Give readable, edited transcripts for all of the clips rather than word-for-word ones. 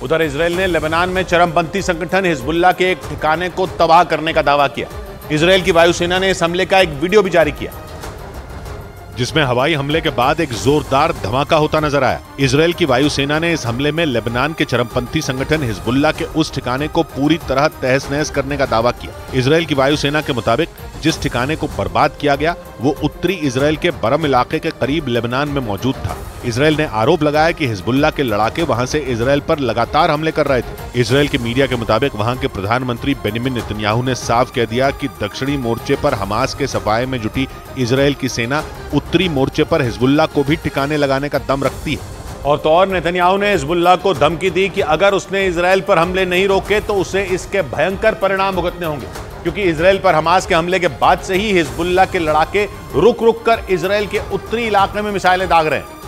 उधर इजराइल ने लेबनान में चरमपंथी संगठन हिजबुल्लाह के एक ठिकाने को तबाह करने का दावा किया। इजराइल की वायुसेना ने इस हमले का एक वीडियो भी जारी किया, जिसमें हवाई हमले के बाद एक जोरदार धमाका होता नजर आया। इजराइल की वायुसेना ने इस हमले में लेबनान के चरमपंथी संगठन हिजबुल्लाह के उस ठिकाने को पूरी तरह तहस नहस करने का दावा किया। इजराइल की वायुसेना के मुताबिक जिस ठिकाने को बर्बाद किया गया वो उत्तरी इजराइल के बरम इलाके के करीब लेबनान में मौजूद था। इजराइल ने आरोप लगाया कि हिजबुल्लाह के लड़ाके वहां से इजराइल पर लगातार हमले कर रहे थे। इजराइल के मीडिया के मुताबिक वहां के प्रधानमंत्री बेंजामिन नेतन्याहू ने साफ कह दिया कि दक्षिणी मोर्चे पर हमास के सफाये में जुटी इजराइल की सेना उत्तरी मोर्चे पर हिजबुल्लाह को भी ठिकाने लगाने का दम रखती है। और तो और नेतन्याहू ने हिजबुल्लाह को धमकी दी कि अगर उसने इजराइल पर हमले नहीं रोके तो उसे इसके भयंकर परिणाम भुगतने होंगे, क्योंकि इजराइल पर हमास के हमले के बाद से ही हिजबुल्लाह के लड़ाके रुक रुक कर इजराइल के उत्तरी इलाके में मिसाइलें दाग रहे हैं।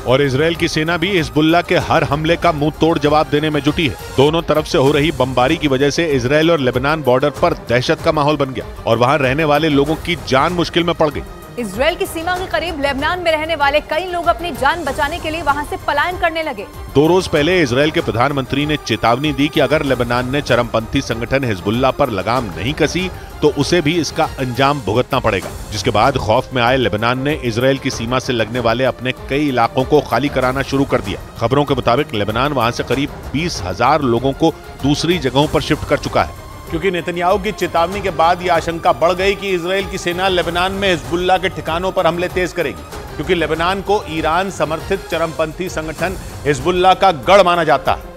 और इजराइल की सेना भी हिजबुल्लाह के हर हमले का मुंह तोड़ जवाब देने में जुटी है। दोनों तरफ से हो रही बमबारी की वजह से इजराइल और लेबनान बॉर्डर पर दहशत का माहौल बन गया और वहां रहने वाले लोगों की जान मुश्किल में पड़ गई। इजराइल की सीमा के करीब लेबनान में रहने वाले कई लोग अपनी जान बचाने के लिए वहां से पलायन करने लगे। 2 रोज पहले इजराइल के प्रधानमंत्री ने चेतावनी दी कि अगर लेबनान ने चरमपंथी संगठन हिजबुल्लाह पर लगाम नहीं कसी तो उसे भी इसका अंजाम भुगतना पड़ेगा, जिसके बाद खौफ में आए लेबनान ने इजराइल की सीमा से लगने वाले अपने कई इलाकों को खाली कराना शुरू कर दिया। खबरों के मुताबिक लेबनान वहां से करीब 20,000 लोगों को दूसरी जगहों पर शिफ्ट कर चुका है, क्योंकि नेतन्याहू की चेतावनी के बाद यह आशंका बढ़ गई कि इजराइल की सेना लेबनान में हिजबुल्लाह के ठिकानों पर हमले तेज करेगी, क्योंकि लेबनान को ईरान समर्थित चरमपंथी संगठन हिजबुल्लाह का गढ़ माना जाता है।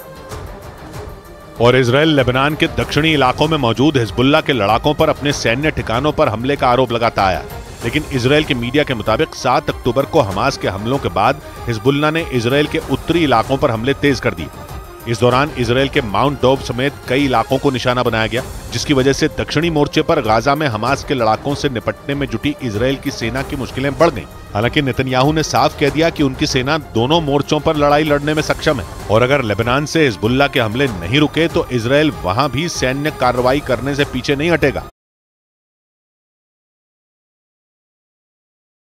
और इजराइल लेबनान के दक्षिणी इलाकों में मौजूद हिजबुल्लाह के लड़ाकों पर अपने सैन्य ठिकानों पर हमले का आरोप लगाता आया। लेकिन इजराइल के मीडिया के मुताबिक 7 अक्टूबर को हमास के हमलों के बाद हिजबुल्लाह ने इजराइल के उत्तरी इलाकों पर हमले तेज कर दिए। इस दौरान इजराइल के माउंट डोव समेत कई इलाकों को निशाना बनाया गया, जिसकी वजह से दक्षिणी मोर्चे पर गाजा में हमास के लड़ाकों से निपटने में जुटी इजराइल की सेना की मुश्किलें बढ़ गईं। हालांकि नेतन्याहू ने साफ कह दिया कि उनकी सेना दोनों मोर्चों पर लड़ाई लड़ने में सक्षम है और अगर लेबनान से हिजबुल्लाह के हमले नहीं रुके तो इजराइल वहां भी सैन्य कार्रवाई करने से पीछे नहीं हटेगा।